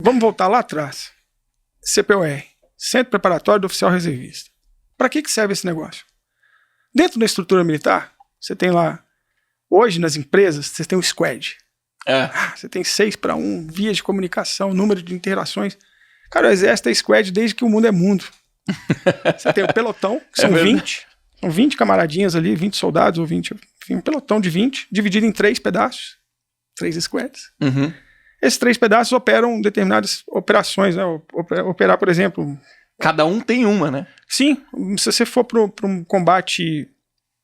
Vamos voltar lá atrás. CPOR, Centro Preparatório do Oficial Reservista. Para que serve esse negócio? Dentro da estrutura militar, você tem lá, hoje nas empresas, você tem o squad. Você tem 6-1, vias de comunicação, número de interações. Cara, o exército é squad desde que o mundo é mundo. Você tem o pelotão, que são 20. São 20 camaradinhas ali, 20 soldados ou 20, enfim, um pelotão de 20, dividido em 3 pedaços, 3 squads. Uhum. Esses 3 pedaços operam determinadas operações, né? Operar, por exemplo... Cada um tem uma, né? Sim, se você for para um combate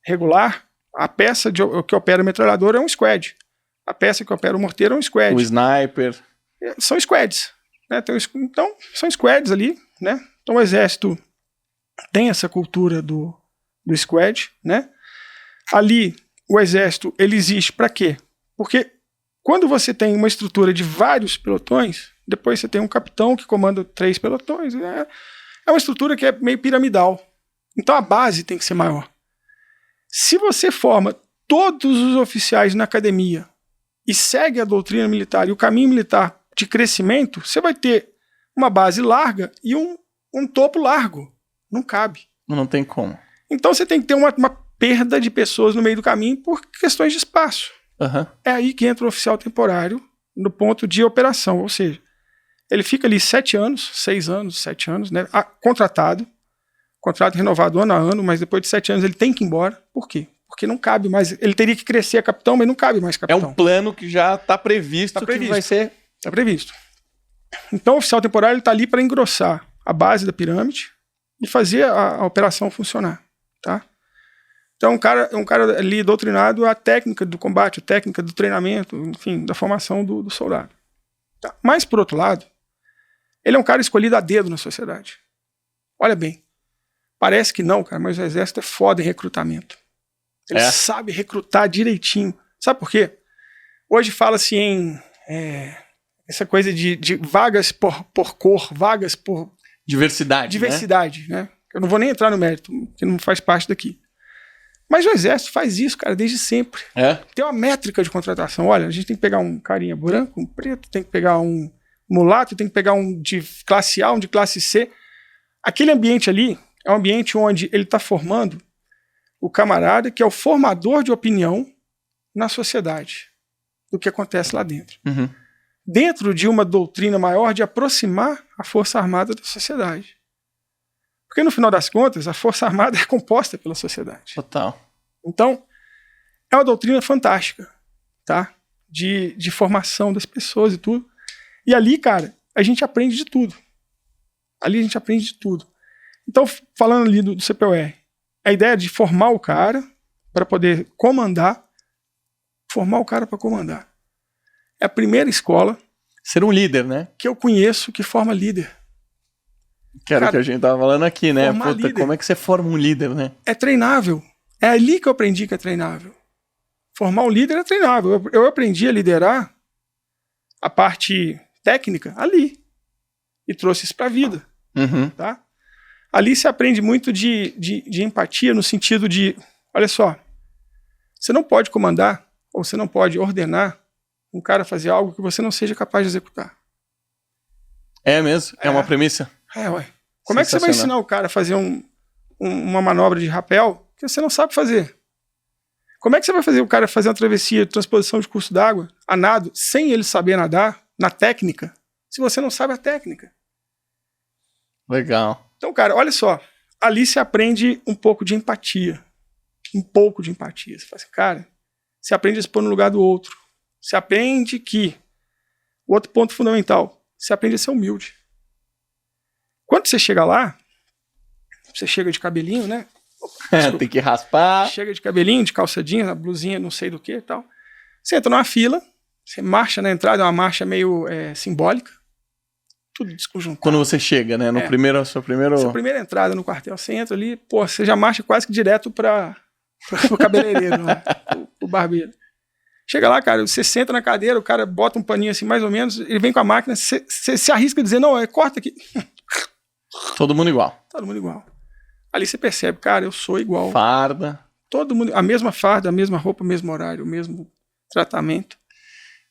regular, a peça que opera a metralhadora é um squad. A peça que opera o morteiro é um squad. O sniper. São squads. Né? Então, são squads ali, né? Então o exército tem essa cultura do squad, né? Ali, o exército, ele existe para quê? Porque quando você tem uma estrutura de vários pelotões, depois você tem um capitão que comanda 3 pelotões, é uma estrutura que é meio piramidal. Então a base tem que ser maior. Se você forma todos os oficiais na academia e segue a doutrina militar e o caminho militar de crescimento, você vai ter uma base larga e um topo largo. Não cabe. Não tem como. Então você tem que ter uma perda de pessoas no meio do caminho por questões de espaço. Uhum. É aí que entra o oficial temporário no ponto de operação, ou seja, ele fica ali 7 anos, 6 anos, 7 anos, né, contratado, contrato renovado ano a ano, mas depois de 7 anos ele tem que ir embora. Por quê? Porque não cabe mais, ele teria que crescer a capitão, mas não cabe mais capitão. É um plano que já está previsto, que vai ser... Está previsto. Então o oficial temporário está ali para engrossar a base da pirâmide e fazer a operação funcionar, tá? Então é um cara ali doutrinado à técnica do combate, à técnica do treinamento, enfim, da formação do soldado. Tá? Mas, por outro lado, ele é um cara escolhido a dedo na sociedade. Olha bem, parece que não, cara, mas o exército é foda em recrutamento. Ele sabe recrutar direitinho. Sabe por quê? Hoje fala-se em essa coisa de vagas por cor, vagas por... Diversidade, né? Eu não vou nem entrar no mérito, que não faz parte daqui. Mas o exército faz isso, cara, desde sempre. Tem uma métrica de contratação. Olha, a gente tem que pegar um carinha branco, um preto, tem que pegar um mulato, tem que pegar um de classe A, um de classe C. Aquele ambiente ali é um ambiente onde ele está formando o camarada que é o formador de opinião na sociedade do que acontece lá dentro. Uhum. Dentro de uma doutrina maior de aproximar a Força Armada da sociedade. Porque, no final das contas, a Força Armada é composta pela sociedade. Total. Então, é uma doutrina fantástica, tá? De formação das pessoas e tudo. E ali, cara, a gente aprende de tudo. Ali a gente aprende de tudo. Então, falando ali do CPOR, a ideia de formar o cara para poder comandar, formar o cara para comandar. É a primeira escola... Ser um líder, né? Que eu conheço que forma líder. Que era o que a gente tava falando aqui, né? Puta, como é que você forma um líder, né? É treinável. É ali que eu aprendi que é treinável. Formar um líder é treinável. Eu aprendi a liderar a parte técnica ali. E trouxe isso pra vida. Uhum. Tá? Ali se aprende muito de empatia no sentido de, olha só, você não pode comandar ou você não pode ordenar um cara fazer algo que você não seja capaz de executar. É mesmo? É uma premissa? Ué. Como é que você vai ensinar o cara a fazer uma manobra de rapel que você não sabe fazer? Como é que você vai fazer o cara fazer uma travessia de transposição de curso d'água a nado sem ele saber nadar, na técnica, se você não sabe a técnica? Legal. Então, cara, olha só. Ali se aprende um pouco de empatia. Um pouco de empatia. Você fala assim, cara, você aprende a se pôr no lugar do outro. Você aprende que... Outro ponto fundamental. Você aprende a ser humilde. Quando você chega lá, você chega de cabelinho, né? Tem que raspar. Chega de cabelinho, de calça jeans, a blusinha, não sei do que e tal. Você entra numa fila, você marcha na entrada, é uma marcha meio simbólica. Tudo desconjuntado. Quando você chega, né? Sua primeira entrada no quartel, você entra ali, pô, você já marcha quase que direto pro cabeleireiro, né? pro barbeiro. Chega lá, cara, você senta na cadeira, o cara bota um paninho assim, mais ou menos, ele vem com a máquina, você se arrisca a dizer, não, corta aqui. Todo mundo igual. Todo mundo igual. Ali você percebe, cara, eu sou igual. Farda. Todo mundo, a mesma farda, a mesma roupa, o mesmo horário, o mesmo tratamento.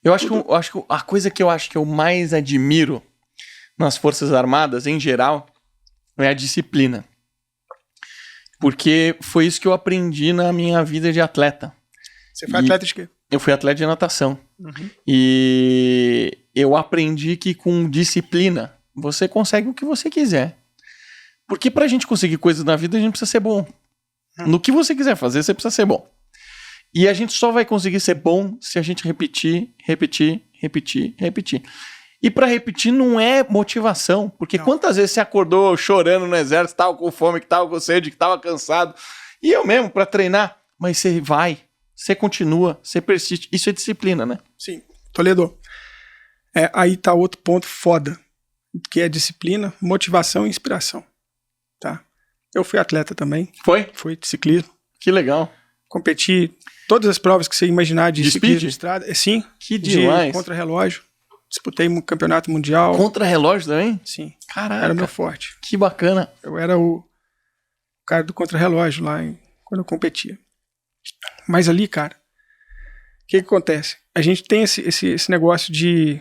Eu acho que a coisa que eu acho que eu mais admiro nas Forças Armadas, em geral, é a disciplina. Porque foi isso que eu aprendi na minha vida de atleta. Você foi atleta de quê? Eu fui atleta de natação. Uhum. E eu aprendi que com disciplina você consegue o que você quiser. Porque pra gente conseguir coisas na vida, a gente precisa ser bom. No que você quiser fazer, você precisa ser bom. E a gente só vai conseguir ser bom se a gente repetir. E pra repetir não é motivação. Porque quantas vezes você acordou chorando no exército, tava com fome, que tava com sede, que tava cansado. E eu mesmo, pra treinar. Mas você vai, você continua, você persiste. Isso é disciplina, né? Sim. Toledo, aí tá outro ponto foda, que é disciplina, motivação e inspiração. Tá? Eu fui atleta também. Foi? Fui de ciclismo. Que legal. Competi todas as provas que você imaginar de ciclismo de estrada. Sim. Que demais. De contra-relógio. Disputei um campeonato mundial. Contra-relógio também? Sim. Caraca. Era meu forte. Que bacana. Eu era o cara do contra-relógio lá quando eu competia. Mas ali, cara, o que acontece? A gente tem esse negócio de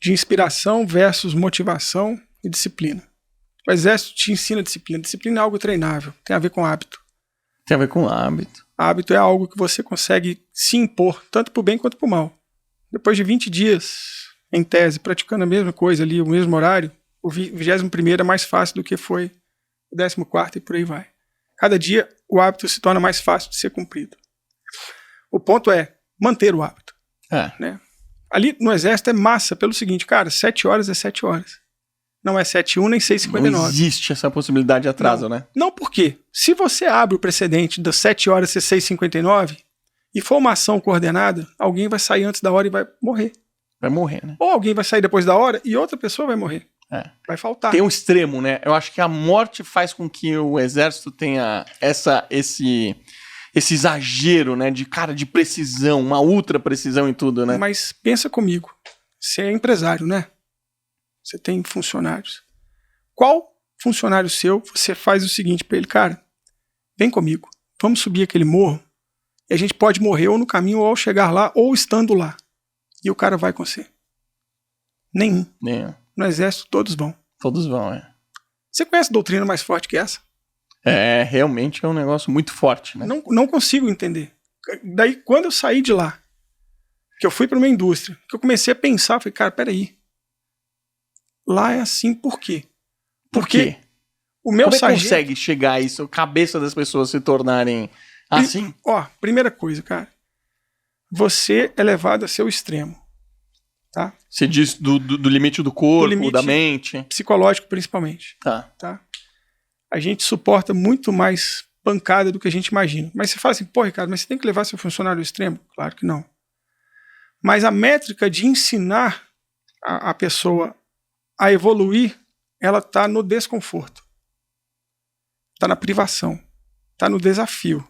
inspiração versus motivação e disciplina. O exército te ensina disciplina. Disciplina é algo treinável, tem a ver com hábito. Tem a ver com hábito. Hábito é algo que você consegue se impor, tanto pro bem quanto pro mal. Depois de 20 dias, em tese, praticando a mesma coisa ali, o mesmo horário, o 21º é mais fácil do que foi o 14º e por aí vai. Cada dia, o hábito se torna mais fácil de ser cumprido. O ponto é manter o hábito. Né? Ali no exército é massa pelo seguinte, cara, 7 horas é 7 horas. Não é 7h1 nem 6h59. Não existe essa possibilidade de atraso, né? Não, por quê? Se você abre o precedente das 7 horas ser 6h59 e for uma ação coordenada, alguém vai sair antes da hora e vai morrer. Vai morrer, né? Ou alguém vai sair depois da hora e outra pessoa vai morrer. Vai faltar. Tem um extremo, né? Eu acho que a morte faz com que o exército tenha esse exagero, né? De precisão, uma ultra precisão em tudo, né? Mas pensa comigo. Você é empresário, né? Você tem funcionários. Qual funcionário seu você faz o seguinte pra ele, cara, vem comigo, vamos subir aquele morro e a gente pode morrer ou no caminho ou ao chegar lá ou estando lá. E o cara vai com você. Nenhum. No exército todos vão. Todos vão, é. Você conhece doutrina mais forte que essa? Realmente é um negócio muito forte, né? Não consigo entender. Daí quando eu saí de lá, que eu fui para uma indústria, que eu comecei a pensar, falei, cara, peraí. Lá é assim, por quê? Porque o meu Como sargento... consegue chegar a isso, a cabeça das pessoas se tornarem assim? Primeira coisa, cara. Você é levado a seu extremo. Tá? Você diz do limite do corpo, da mente. Psicológico, principalmente. Tá. A gente suporta muito mais pancada do que a gente imagina. Mas você fala assim, pô, Ricardo, mas você tem que levar seu funcionário ao extremo? Claro que não. Mas a métrica de ensinar a pessoa a evoluir, ela está no desconforto. Está na privação. Está no desafio.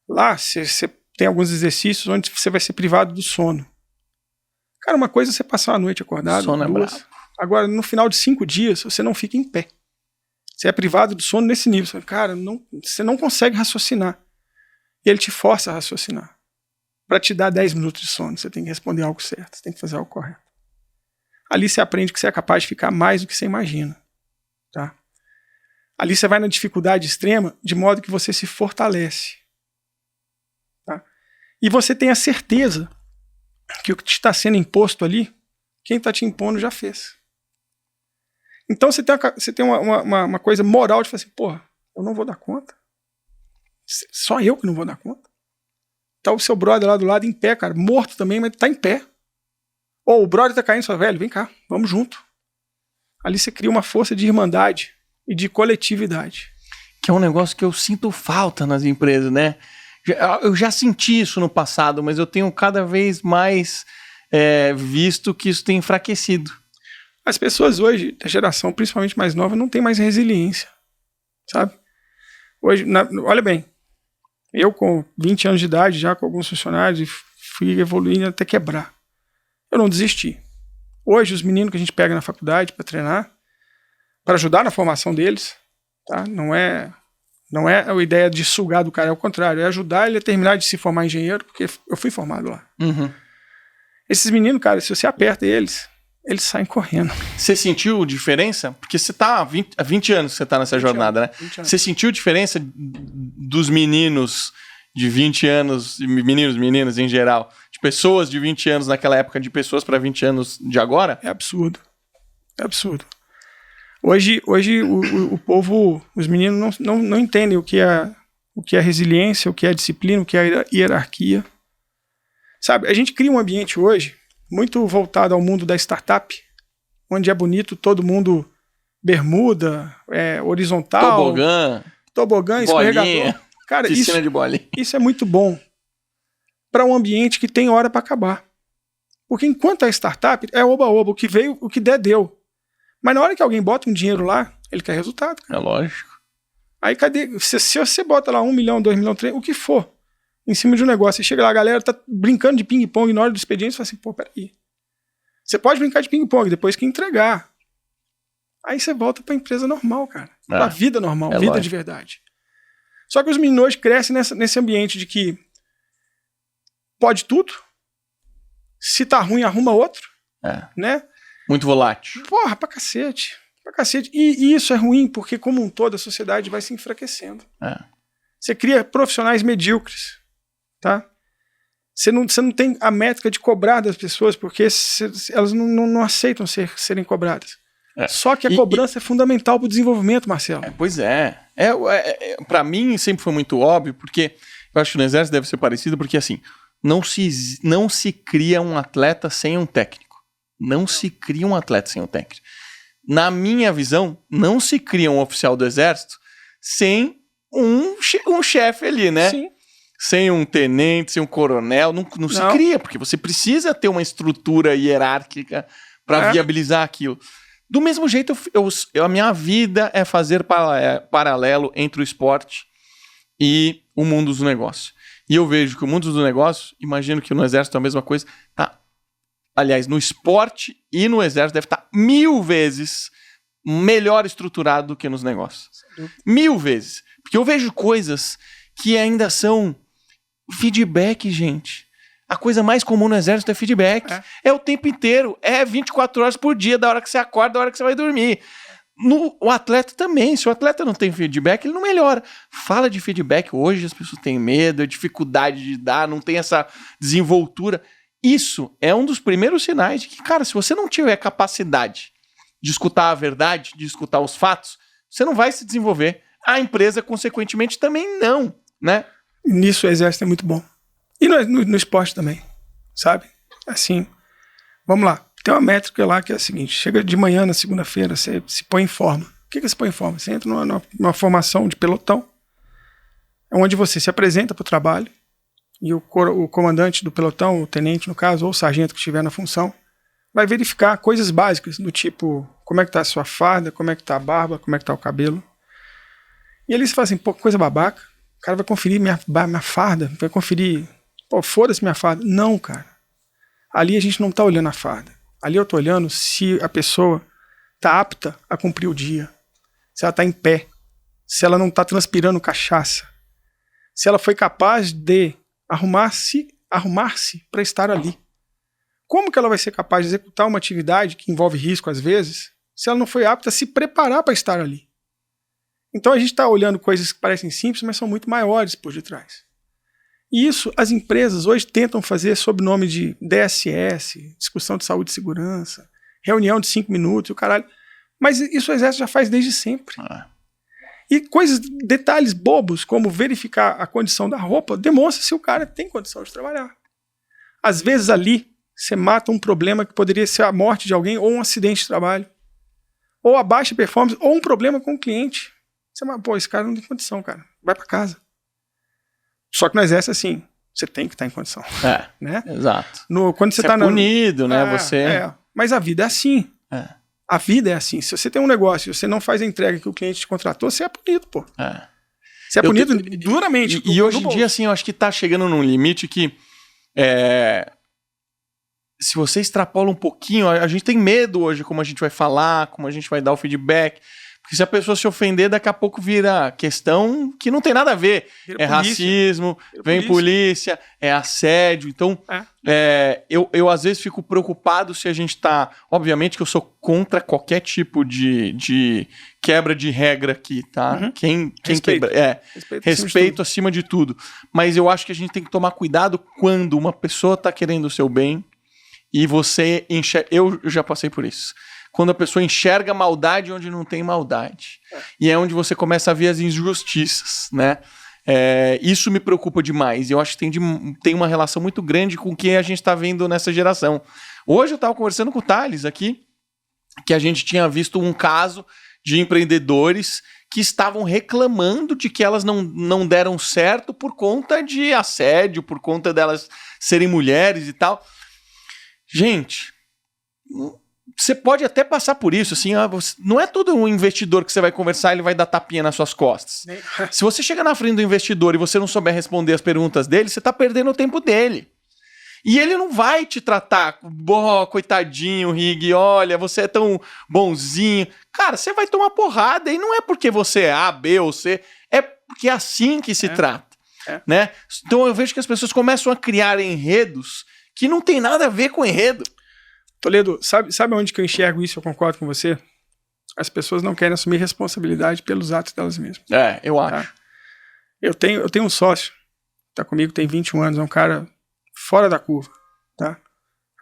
Lá, você tem alguns exercícios onde você vai ser privado do sono. Cara, uma coisa é você passar a noite acordado. Sono é brabo. Agora, no final de 5 dias, você não fica em pé. Você é privado do sono nesse nível. Você não consegue raciocinar. E ele te força a raciocinar. Para te dar 10 minutos de sono, você tem que responder algo certo. Você tem que fazer algo correto. Ali você aprende que você é capaz de ficar mais do que você imagina. Tá? Ali você vai na dificuldade extrema, de modo que você se fortalece. Tá? E você tem a certeza que o que está sendo imposto ali, quem está te impondo já fez. Então você tem uma coisa moral de falar assim, porra, eu não vou dar conta. Só eu que não vou dar conta. Tá o seu brother lá do lado em pé, cara, morto também, mas tá em pé. Ou o brother tá caindo, só velho, vem cá, vamos junto. Ali você cria uma força de irmandade e de coletividade. Que é um negócio que eu sinto falta nas empresas, né? Eu já senti isso no passado, mas eu tenho cada vez mais visto que isso tem enfraquecido. As pessoas hoje, da geração principalmente mais nova, não tem mais resiliência, sabe? Hoje, olha bem, eu com 20 anos de idade, já com alguns funcionários, fui evoluindo até quebrar. Eu não desisti. Hoje, os meninos que a gente pega na faculdade para treinar, para ajudar na formação deles, tá? Não é a ideia de sugar do cara, é o contrário, é ajudar ele a terminar de se formar engenheiro, porque eu fui formado lá. Uhum. Esses meninos, cara, se você aperta eles, eles saem correndo. Você sentiu diferença? Porque você tá há 20 anos que você tá nessa jornada, né? 20 anos. Você sentiu diferença dos meninos de 20 anos, meninas em geral, de pessoas de 20 anos naquela época, de pessoas para 20 anos de agora? É absurdo. É absurdo. Hoje o povo, os meninos não entendem o que é resiliência, o que é disciplina, o que é hierarquia. Sabe, a gente cria um ambiente hoje muito voltado ao mundo da startup, onde é bonito todo mundo bermuda, horizontal, tobogã, escorregador. Cara, piscina de bolinha. Isso é muito bom para um ambiente que tem hora para acabar. Porque enquanto a startup é oba-oba, o que veio, o que der, deu. Mas na hora que alguém bota um dinheiro lá, ele quer resultado. Cara. É lógico. Aí cadê? Se você bota lá 1 milhão, 2 milhões, 3, o que for, em cima de um negócio, e chega lá, a galera tá brincando de ping-pong na hora do expediente, você fala assim, pô, peraí. Você pode brincar de ping-pong depois que entregar. Aí você volta pra empresa normal, cara. Pra vida normal, vida lógico. De verdade. Só que os meninos hoje crescem nesse ambiente de que pode tudo. Se tá ruim, arruma outro. Né? Muito volátil. Porra, pra cacete. Pra cacete. E isso é ruim porque, como um todo, a sociedade vai se enfraquecendo. Você cria profissionais medíocres. Tá? Você não tem a métrica de cobrar das pessoas porque elas não aceitam serem cobradas. Só que a cobrança é fundamental para o desenvolvimento, Marcelo. Pois é. Para mim sempre foi muito óbvio, porque eu acho que no Exército deve ser parecido, porque assim, não se cria um atleta sem um técnico. Não se cria um atleta sem um técnico. Na minha visão, não se cria um oficial do Exército sem um chefe ali, né? Sim. Sem um tenente, sem um coronel, não se cria, porque você precisa ter uma estrutura hierárquica para viabilizar aquilo. Do mesmo jeito, a minha vida é fazer paralelo entre o esporte e o mundo dos negócios. E eu vejo que o mundo dos negócios, imagino que no Exército é a mesma coisa, aliás, no esporte e no Exército deve estar 1000 vezes melhor estruturado do que nos negócios. 1000 vezes. Porque eu vejo coisas que ainda são feedback, gente. A coisa mais comum no Exército é feedback. É o tempo inteiro. É 24 horas por dia, da hora que você acorda, da hora que você vai dormir. O atleta também. Se o atleta não tem feedback, ele não melhora. Fala de feedback. Hoje as pessoas têm medo, dificuldade de dar, não tem essa desenvoltura. Isso é um dos primeiros sinais de que, cara, se você não tiver capacidade de escutar a verdade, de escutar os fatos, você não vai se desenvolver. A empresa, consequentemente, também não, né? Nisso o Exército é muito bom. E no esporte também, sabe? Assim, vamos lá. Tem uma métrica lá que é a seguinte: chega de manhã na segunda-feira, você se põe em forma. O que você põe em forma? Você entra numa formação de pelotão, onde você se apresenta para o trabalho e o comandante do pelotão, o tenente no caso, ou o sargento que estiver na função, vai verificar coisas básicas, do tipo, como é que tá a sua farda, como é que tá a barba, como é que tá o cabelo. E eles falam assim, pô, coisa babaca. O cara vai conferir minha farda, vai conferir, pô, foda-se minha farda. Não, cara. Ali a gente não tá olhando a farda. Ali eu tô olhando se a pessoa tá apta a cumprir o dia. Se ela tá em pé. Se ela não tá transpirando cachaça. Se ela foi capaz de arrumar-se para estar ali. Como que ela vai ser capaz de executar uma atividade que envolve risco às vezes, se ela não foi apta a se preparar para estar ali? Então a gente está olhando coisas que parecem simples, mas são muito maiores por detrás. E isso as empresas hoje tentam fazer sob o nome de DSS, discussão de saúde e segurança, reunião de 5 minutos, o caralho. Mas isso o Exército já faz desde sempre. E detalhes bobos, como verificar a condição da roupa, demonstra se o cara tem condição de trabalhar. Às vezes ali, você mata um problema que poderia ser a morte de alguém ou um acidente de trabalho. Ou a baixa performance, ou um problema com o cliente. Você fala, pô, esse cara não tem condição, cara. Vai pra casa. Só que no Exército, assim, você tem que estar em condição. Né? Exato. Quando você tá punido, né? Mas a vida é assim. A vida é assim. Se você tem um negócio e você não faz a entrega que o cliente te contratou, você é punido, pô. Você é punido duramente. E hoje em dia, assim, eu acho que tá chegando num limite que se você extrapola um pouquinho, a gente tem medo hoje como a gente vai falar, como a gente vai dar o feedback. Porque Porque se a pessoa se ofender, daqui a pouco vira questão que não tem nada a ver. Vira É polícia. racismo, vem polícia, é assédio. Então, eu às vezes fico preocupado se a gente tá... Obviamente que eu sou contra qualquer tipo de quebra de regra aqui, tá? Uhum. Quem Respeito. quebra... Respeito acima de tudo. Mas eu acho que a gente tem que tomar cuidado quando uma pessoa tá querendo o seu bem e você enxerga... Eu já passei por isso. Quando a pessoa enxerga maldade onde não tem maldade. E é onde você começa a ver as injustiças, né? Isso me preocupa demais. Eu acho que tem uma relação muito grande com o que a gente está vendo nessa geração. Hoje eu estava conversando com o Thales aqui, que a gente tinha visto um caso de empreendedores que estavam reclamando de que elas não deram certo por conta de assédio, por conta delas serem mulheres e tal. Gente... Você pode até passar por isso, assim, não é todo um investidor que você vai conversar, ele vai dar tapinha nas suas costas. Se você chega na frente do investidor e você não souber responder as perguntas dele, você tá perdendo o tempo dele. E ele não vai te tratar, coitadinho, Rig, olha, você é tão bonzinho. Cara, você vai tomar porrada e não é porque você é A, B ou C, é porque é assim que se trata, né? Então eu vejo que as pessoas começam a criar enredos que não tem nada a ver com enredo. Toledo, sabe onde que eu enxergo isso? Eu concordo com você. As pessoas não querem assumir responsabilidade pelos atos delas mesmas. Eu acho. Tá? Eu tenho um sócio, tá comigo, tem 21 anos, é um cara fora da curva, tá?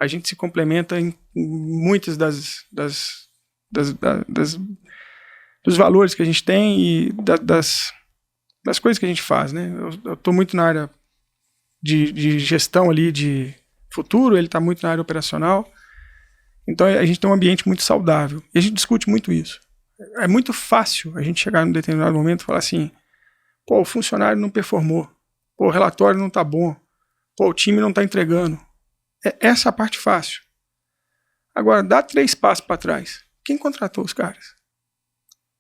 A gente se complementa em muitas dos valores que a gente tem e das coisas que a gente faz, né? Eu tô muito na área de gestão ali, de futuro, ele tá muito na área operacional. Então a gente tem um ambiente muito saudável. E a gente discute muito isso. É muito fácil a gente chegar num determinado momento e falar assim, pô, o funcionário não performou. Pô, o relatório não tá bom. Pô, o time não tá entregando. Essa é a parte fácil. Agora, dá 3 passos para trás. Quem contratou os caras?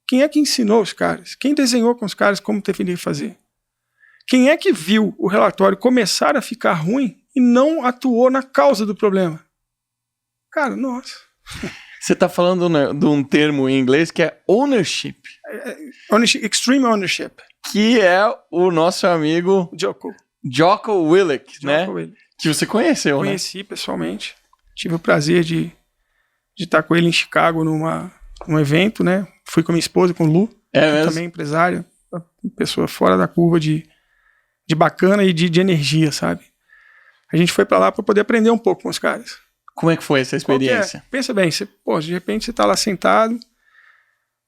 Quem é que ensinou os caras? Quem desenhou com os caras como deveria fazer? Quem é que viu o relatório começar a ficar ruim e não atuou na causa do problema? Cara, nossa. Você está falando, né, de um termo em inglês que é ownership. Extreme ownership. Que é o nosso amigo Jocko Willink, né? Willink. Que você conheceu, Conheci pessoalmente. Tive o prazer de estar com ele em Chicago num evento, né? Fui com a minha esposa, com o Lu, que também é empresária, uma pessoa fora da curva de bacana e de energia, sabe? A gente foi para lá para poder aprender um pouco com os caras. Como é que foi essa experiência? Pensa bem, de repente você está lá sentado,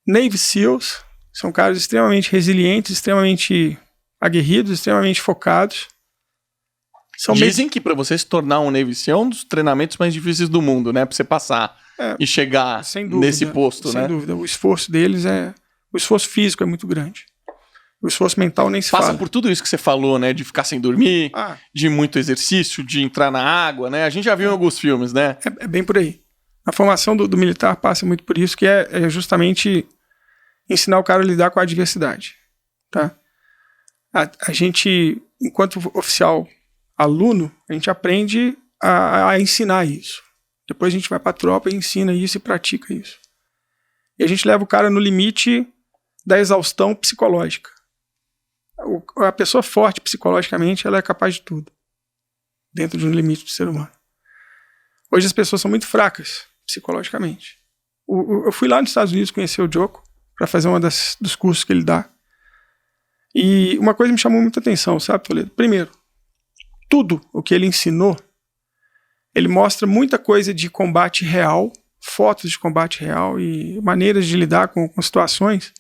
Navy SEALs, são caras extremamente resilientes, extremamente aguerridos, extremamente focados. Dizem que para você se tornar um Navy SEAL é um dos treinamentos mais difíceis do mundo, né? Para você passar e chegar nesse posto, né? Sem dúvida, o esforço deles o esforço físico é muito grande. O esforço mental nem se fala. Passa por tudo isso que você falou, né? De ficar sem dormir, de muito exercício, de entrar na água, né? A gente já viu em alguns filmes, né? É bem por aí. A formação do militar passa muito por isso, que é justamente ensinar o cara a lidar com a adversidade, tá? A gente, enquanto oficial aluno, a gente aprende a ensinar isso. Depois a gente vai pra tropa e ensina isso e pratica isso. E a gente leva o cara no limite da exaustão psicológica. A pessoa forte psicologicamente, ela é capaz de tudo, dentro de um limite do ser humano. Hoje as pessoas são muito fracas psicologicamente. Eu fui lá nos Estados Unidos conhecer o Jocko para fazer dos cursos que ele dá. E uma coisa me chamou muita atenção, sabe, Toledo? Primeiro, tudo o que ele ensinou, ele mostra muita coisa de combate real, fotos de combate real e maneiras de lidar com situações.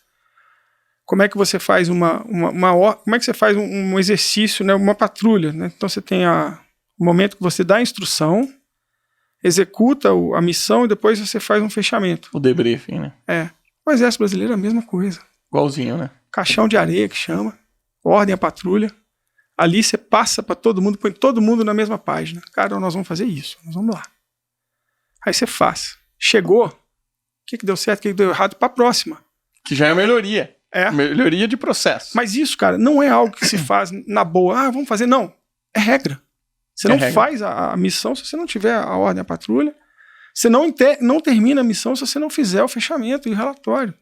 Como é que você faz como é que você faz um exercício, né, uma patrulha, né? Então você tem o momento que você dá a instrução, executa a missão e depois você faz um fechamento. O debriefing, né? O Exército Brasileiro é a mesma coisa. Igualzinho, né? Caixão de areia que chama, ordem à patrulha. Ali você passa para todo mundo, põe todo mundo na mesma página. Cara, nós vamos fazer isso, nós vamos lá. Aí você faz. Chegou, o que deu certo, o que deu errado, para a próxima. Que já é melhoria. Melhoria de processo. Mas isso, cara, não é algo que se faz na boa. Vamos fazer. Não. É regra. Você não faz a missão se você não tiver a ordem à patrulha. Você não termina a missão se você não fizer o fechamento e o relatório.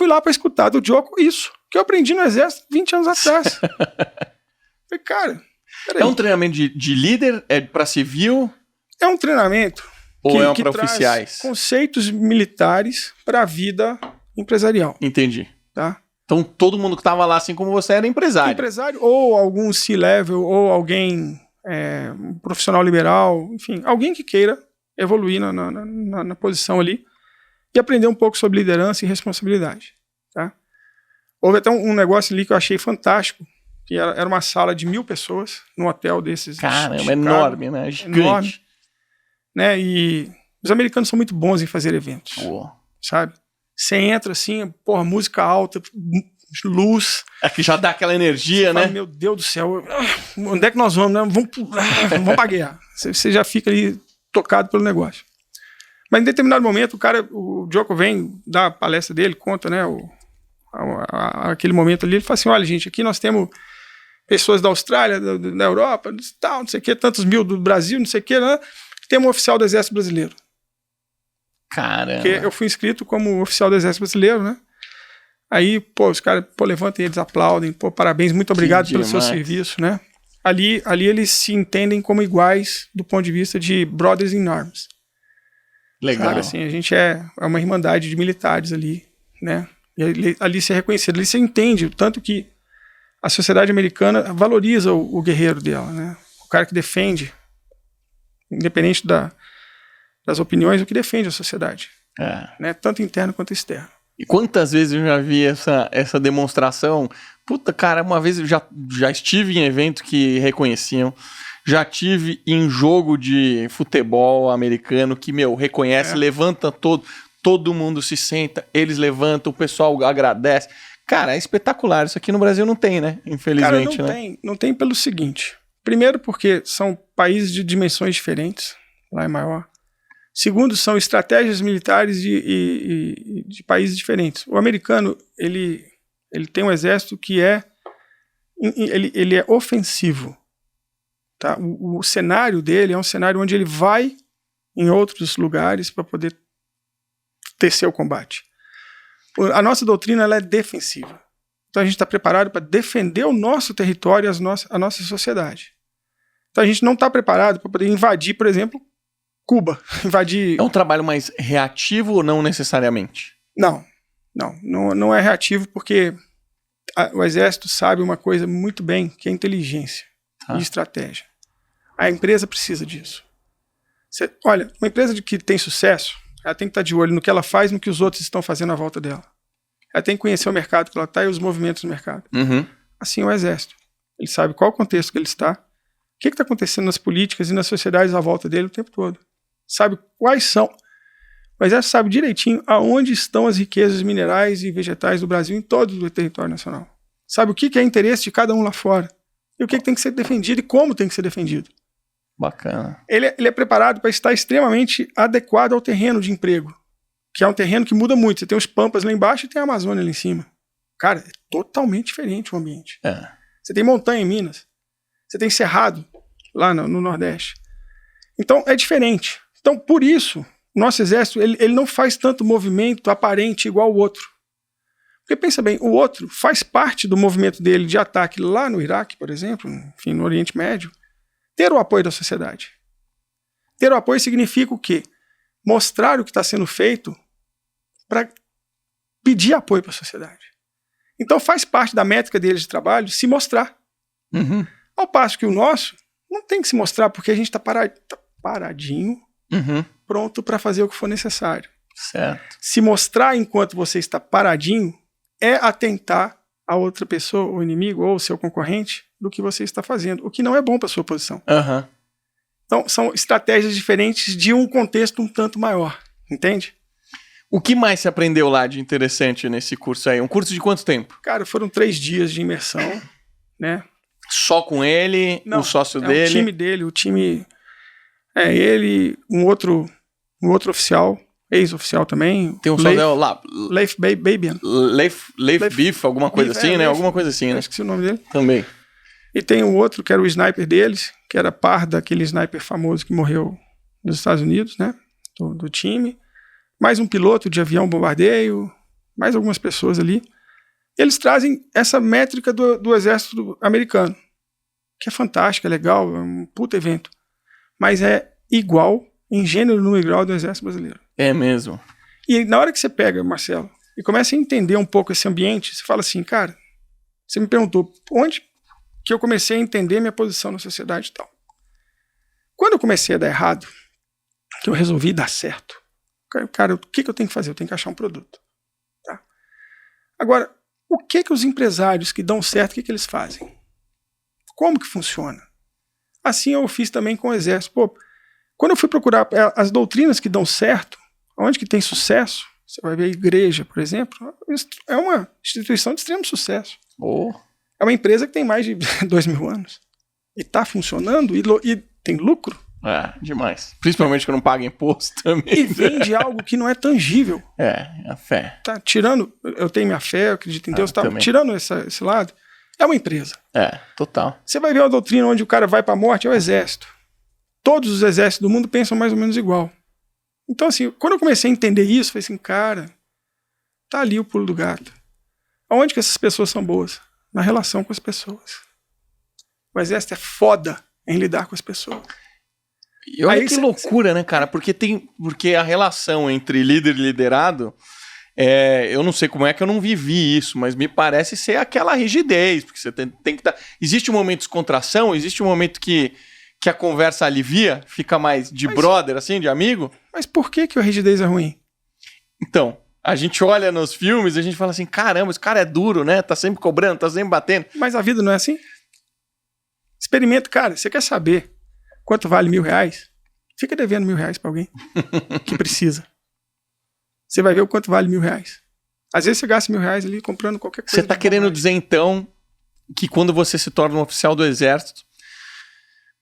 fui lá para escutar do Djoko isso, que eu aprendi no exército 20 anos atrás. Falei, cara, peraí. É um treinamento de líder? É para civil? É um treinamento Ou é que para traz oficiais? conceitos militares para a vida empresarial. Entendi. Tá? Então todo mundo que tava lá, assim como você, era empresário. Empresário ou algum C-level ou alguém um profissional liberal, enfim, alguém que queira evoluir na posição ali e aprender um pouco sobre liderança e responsabilidade. Tá? Houve até um negócio ali que eu achei fantástico, que era uma sala de 1.000 pessoas num hotel desses. Caramba, enorme, né? Gigante. Enorme, né? E os americanos são muito bons em fazer eventos, sabe? Você entra assim, porra, música alta, luz. É que já dá aquela energia, né? Fala, meu Deus do céu, onde é que nós vamos, né? Vamos pra guerra. Você já fica ali tocado pelo negócio. Mas em determinado momento, o Djoko vem dar a palestra dele, conta, né, aquele momento ali, ele fala assim, olha, gente, aqui nós temos pessoas da Austrália, da Europa, tal, não sei o que, tantos mil do Brasil, não sei o que, né? Temos um oficial do Exército Brasileiro. Caramba. Porque eu fui inscrito como oficial do Exército Brasileiro, né? Aí, pô, os caras, levantam, eles aplaudem, pô, parabéns, muito obrigado pelo seu serviço, né? Ali eles se entendem como iguais do ponto de vista de brothers in arms. Legal. Sabe, assim, a gente é uma irmandade de militares ali, né? E ali se é reconhecido, ali você entende o tanto que a sociedade americana valoriza o guerreiro dela, né? O cara que defende, independente das opiniões, o que defende a sociedade. Né? Tanto interno quanto externo. E quantas vezes eu já vi essa demonstração? Puta, cara, uma vez eu já estive em evento que reconheciam, já tive em jogo de futebol americano que, reconhece, levanta todo mundo se senta, eles levantam, o pessoal agradece. Cara, é espetacular. Isso aqui no Brasil não tem, né? Infelizmente, cara, não tem pelo seguinte. Primeiro porque são países de dimensões diferentes, lá é maior. Segundo, são estratégias militares de países diferentes. O americano, ele tem um exército que ele é ofensivo. Tá? O cenário dele é um cenário onde ele vai em outros lugares para poder tecer o combate. A nossa doutrina ela é defensiva. Então a gente está preparado para defender o nosso território e a nossa sociedade. Então a gente não está preparado para poder invadir, por exemplo, Cuba. Invadir... É um trabalho mais reativo ou não necessariamente? Não é reativo porque o exército sabe uma coisa muito bem, que é inteligência e estratégia. A empresa precisa disso. Olha, uma empresa que tem sucesso, ela tem que estar de olho no que ela faz e no que os outros estão fazendo à volta dela. Ela tem que conhecer o mercado que ela está e os movimentos do mercado. Uhum. Assim é o exército. Ele sabe qual o contexto que ele está, o que está acontecendo nas políticas e nas sociedades à volta dele o tempo todo. Sabe quais são. O exército sabe direitinho aonde estão as riquezas minerais e vegetais do Brasil em todo o território nacional. Sabe o que é interesse de cada um lá fora. E o que tem que ser defendido e como tem que ser defendido. Bacana. Ele é preparado para estar extremamente adequado ao terreno de emprego, que é um terreno que muda muito. Você tem os Pampas lá embaixo e tem a Amazônia lá em cima. Cara, é totalmente diferente o ambiente. Você tem montanha em Minas. Você tem cerrado lá no Nordeste. Então, é diferente. Então, por isso, o nosso exército ele não faz tanto movimento aparente igual o outro. Porque pensa bem, o outro faz parte do movimento dele de ataque lá no Iraque, por exemplo, enfim, no Oriente Médio, ter o apoio da sociedade. Ter o apoio significa o quê? Mostrar o que está sendo feito para pedir apoio para a sociedade. Então faz parte da métrica deles de trabalho se mostrar. Uhum. Ao passo que o nosso não tem que se mostrar porque a gente está paradinho, pronto para fazer o que for necessário. Certo. Se mostrar enquanto você está paradinho é atentar a outra pessoa, o inimigo ou o seu concorrente, do que você está fazendo, o que não é bom para sua posição. Uhum. Então, são estratégias diferentes de um contexto um tanto maior, entende? O que mais você aprendeu lá de interessante nesse curso aí? Um curso de quanto tempo? Cara, foram 3 dias de imersão, né? Só com ele, não, o sócio dele? O time dele, o time... É ele, um outro oficial, ex-oficial também. Tem um sócio lá. Leif Babian. Leif Beef, alguma coisa assim, né? Alguma coisa assim, né? Esqueci o nome dele. Também. E tem um outro que era o sniper deles, que era par daquele sniper famoso que morreu nos Estados Unidos, né? Do time. Mais um piloto de avião bombardeio, mais algumas pessoas ali. Eles trazem essa métrica do exército americano, que é fantástica, é legal, é um puta evento. Mas é igual, em gênero, número e grau do exército brasileiro. É mesmo. E na hora que você pega, Marcelo, e começa a entender um pouco esse ambiente, você fala assim, cara, você me perguntou onde que eu comecei a entender minha posição na sociedade e tal. Quando eu comecei a dar errado, que eu resolvi dar certo, cara, o que eu tenho que fazer? Eu tenho que achar um produto. Tá? Agora, o que os empresários que dão certo, o que eles fazem? Como que funciona? Assim eu fiz também com o exército. Pô, quando eu fui procurar as doutrinas que dão certo, onde que tem sucesso, você vai ver a igreja, por exemplo, é uma instituição de extremo sucesso. Oh. É uma empresa que tem mais de 2.000 anos. E está funcionando e tem lucro. É, demais. Principalmente que não paga imposto também. E vende algo que não é tangível. É, a fé. Tá tirando, eu tenho minha fé, eu acredito em Deus, tá tirando esse lado, é uma empresa. É, total. Você vai ver uma doutrina onde o cara vai para a morte, é o exército. Todos os exércitos do mundo pensam mais ou menos igual. Então, assim, quando eu comecei a entender isso, eu falei assim, cara, tá ali o pulo do gato. Aonde que essas pessoas são boas? Na relação com as pessoas. O exército é foda em lidar com as pessoas. E olha que loucura, né, cara? Porque a relação entre líder e liderado, eu não sei como é que eu não vivi isso, mas me parece ser aquela rigidez, porque você tem que dar... Existe um momento de descontração, existe um momento que a conversa alivia, fica mais de brother, assim, de amigo. Mas por que a rigidez é ruim? Então, a gente olha nos filmes e a gente fala assim, caramba, esse cara é duro, né? Tá sempre cobrando, tá sempre batendo. Mas a vida não é assim? Experimenta, cara, você quer saber quanto vale R$1.000? Fica devendo R$1.000 pra alguém que precisa. Você vai ver o quanto vale R$1.000. Às vezes você gasta R$1.000 ali comprando qualquer coisa. Você tá querendo dizer, então, que quando você se torna um oficial do exército,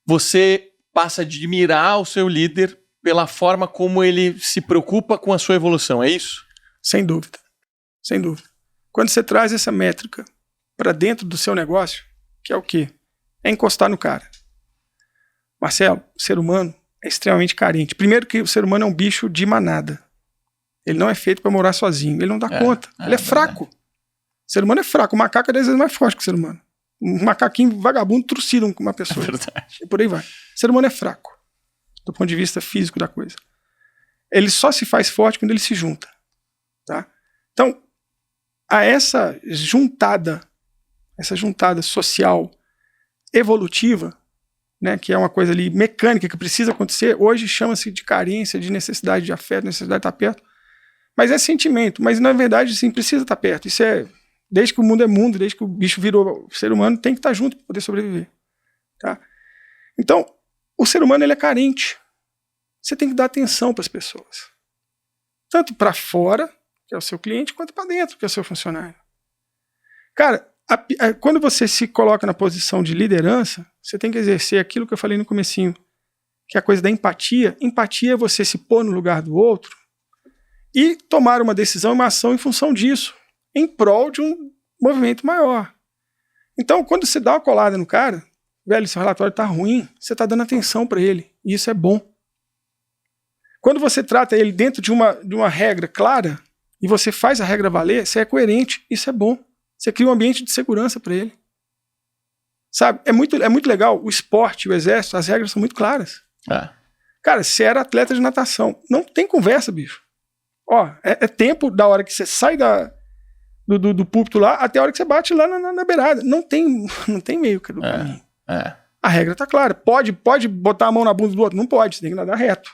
você passa a admirar o seu líder pela forma como ele se preocupa com a sua evolução, é isso? Sem dúvida. Sem dúvida. Quando você traz essa métrica para dentro do seu negócio, que é o quê? É encostar no cara. Marcelo, o ser humano é extremamente carente. Primeiro que o ser humano é um bicho de manada. Ele não é feito para morar sozinho. Ele não dá conta. Ele é fraco. O ser humano é fraco. O macaco é 10 vezes mais forte que o ser humano. Um macaquinho vagabundo trucida com uma pessoa. É verdade. E por aí vai. O ser humano é fraco, do ponto de vista físico da coisa. Ele só se faz forte quando ele se junta. Tá? Então, a essa juntada social, evolutiva, né, que é uma coisa ali mecânica que precisa acontecer, hoje chama-se de carência, de necessidade de afeto, necessidade de estar perto. Mas é sentimento. Mas, na verdade, sim, precisa estar perto. Isso é... Desde que o mundo é mundo, desde que o bicho virou ser humano, tem que estar junto para poder sobreviver. Tá? Então, o ser humano ele é carente. Você tem que dar atenção para as pessoas. Tanto para fora, que é o seu cliente, quanto para dentro, que é o seu funcionário. Cara, quando você se coloca na posição de liderança, você tem que exercer aquilo que eu falei no comecinho, que é a coisa da empatia. Empatia é você se pôr no lugar do outro e tomar uma decisão, uma ação em função disso, em prol de um movimento maior. Então, quando você dá uma colada no cara, velho, seu relatório tá ruim, você tá dando atenção para ele, e isso é bom. Quando você trata ele dentro de uma regra clara, e você faz a regra valer, você é coerente, isso é bom. Você cria um ambiente de segurança para ele. Sabe, é muito legal, o esporte, o exército, as regras são muito claras. Cara, você era atleta de natação, não tem conversa, bicho. Ó, é tempo da hora que você sai do púlpito lá até a hora que você bate lá na beirada. Não tem meio do caminho. A regra tá clara. Pode botar a mão na bunda do outro? Não pode, você tem que nadar reto.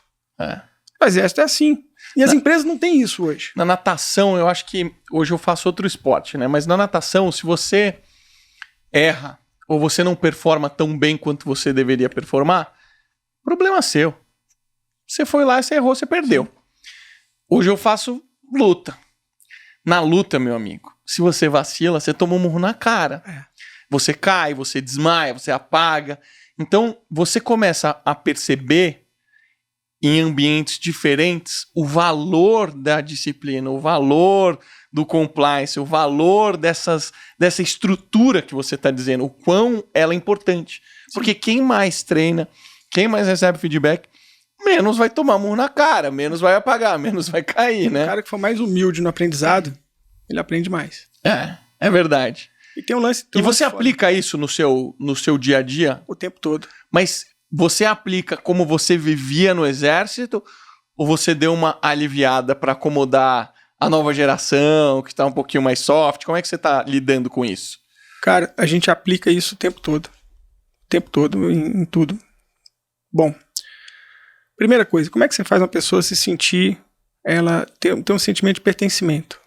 O exército é assim. E as empresas não têm isso hoje. Na natação, eu acho que hoje eu faço outro esporte, né? Mas na natação, se você erra ou você não performa tão bem quanto você deveria performar, problema seu. Você foi lá, você errou, você perdeu. Sim. Hoje eu faço luta. Na luta, meu amigo, se você vacila, você toma um murro na cara. Você cai, você desmaia, você apaga. Então, você começa a perceber em ambientes diferentes o valor da disciplina, o valor do compliance, o valor dessa estrutura que você está dizendo, o quão ela é importante. Sim. Porque quem mais treina, quem mais recebe feedback, menos vai tomar murro na cara, menos vai apagar, menos vai cair, né? O cara que for mais humilde no aprendizado, ele aprende mais. É verdade. E tem um lance... E você aplica isso no seu dia a dia? O tempo todo. Mas você aplica como você vivia no exército ou você deu uma aliviada para acomodar a nova geração, que tá um pouquinho mais soft? Como é que você tá lidando com isso? Cara, a gente aplica isso o tempo todo. O tempo todo, em tudo. Bom, primeira coisa, como é que você faz uma pessoa se sentir, ela ter um sentimento de pertencimento?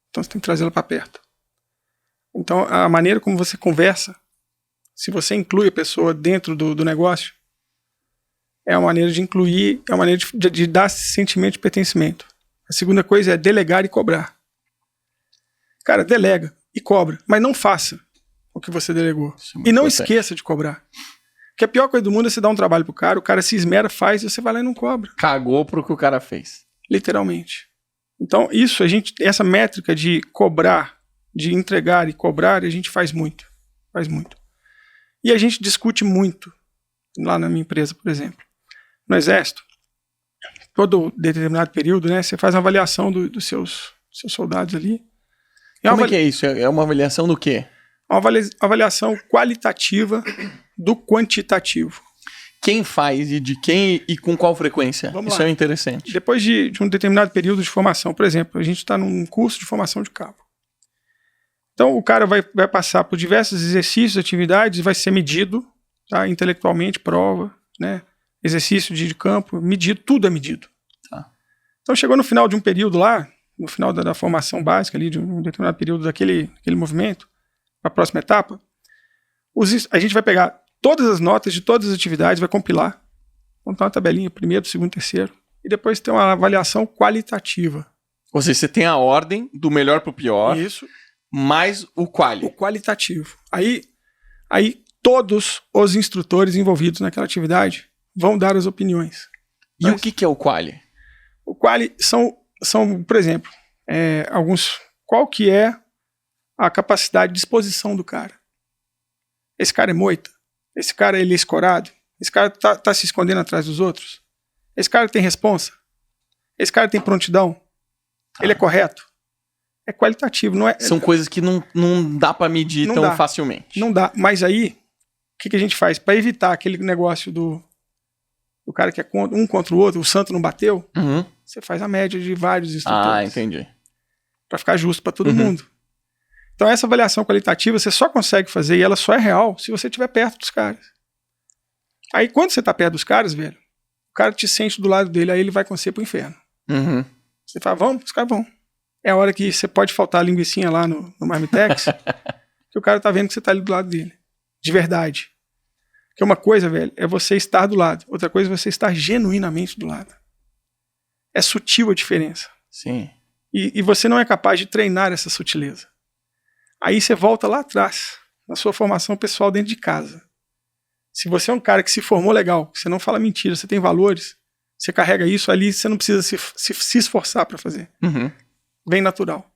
Então você tem que trazer ela para perto. Então a maneira como você conversa, se você inclui a pessoa dentro do negócio, é uma maneira de incluir, é uma maneira de dar esse sentimento de pertencimento. A segunda coisa é delegar e cobrar. Cara, delega e cobra, mas não faça o que você delegou. E não esqueça de cobrar. Porque a pior coisa do mundo é você dar um trabalho pro cara, o cara se esmera, faz, e você vai lá e não cobra. Cagou pro que o cara fez. Literalmente. Então, isso, essa métrica de cobrar, de entregar e cobrar, a gente faz muito. Faz muito. E a gente discute muito, lá na minha empresa, por exemplo. No Exército, todo determinado período, né, você faz uma avaliação dos seus soldados ali. Como é que é isso? É uma avaliação do quê? Uma avaliação qualitativa do quantitativo. Quem faz e de quem e com qual frequência? Vamos isso lá. é interessante. Depois de um determinado período de formação, por exemplo, a gente está num curso de formação de cabo. Então o cara vai passar por diversos exercícios, atividades, vai ser medido, tá? Intelectualmente, prova, né? Exercício de campo, medido, tudo é medido. Tá. Então chegou no final de um período lá, no final da formação básica ali, de um determinado período daquele movimento, para a próxima etapa, a gente vai pegar todas as notas de todas as atividades, vai compilar, montar uma tabelinha, primeiro, segundo, terceiro, e depois ter uma avaliação qualitativa. Ou seja, você tem a ordem do melhor pro pior, Isso. mais o quali. O qualitativo. Aí todos os instrutores envolvidos naquela atividade vão dar as opiniões. E o que é o quali? O quali são, por exemplo, qual que é a capacidade de disposição do cara. Esse cara é moita? Esse cara ele é escorado? Esse cara tá se escondendo atrás dos outros? Esse cara tem responsa? Esse cara tem prontidão? Ele é correto? É qualitativo, não é? São coisas que não dá para medir tão facilmente. Não dá, mas aí, o que a gente faz? Para evitar aquele negócio do cara que é um contra o outro, o santo não bateu, você faz a média de vários instrutores. Ah, entendi. Para ficar justo para todo mundo. Então essa avaliação qualitativa você só consegue fazer, e ela só é real, se você estiver perto dos caras. Aí quando você tá perto dos caras, velho, o cara te sente do lado dele, aí ele vai com você pro inferno. Você fala, vamos? Os caras vão. É a hora que você pode faltar a linguicinha lá no Marmitex, que o cara tá vendo que você tá ali do lado dele. De verdade. Porque uma coisa, velho, é você estar do lado. Outra coisa é você estar genuinamente do lado. É sutil a diferença. Sim. E você não é capaz de treinar essa sutileza. Aí você volta lá atrás, na sua formação pessoal dentro de casa. Se você é um cara que se formou legal, você não fala mentira, você tem valores, você carrega isso ali, você não precisa se esforçar para fazer. Vem natural.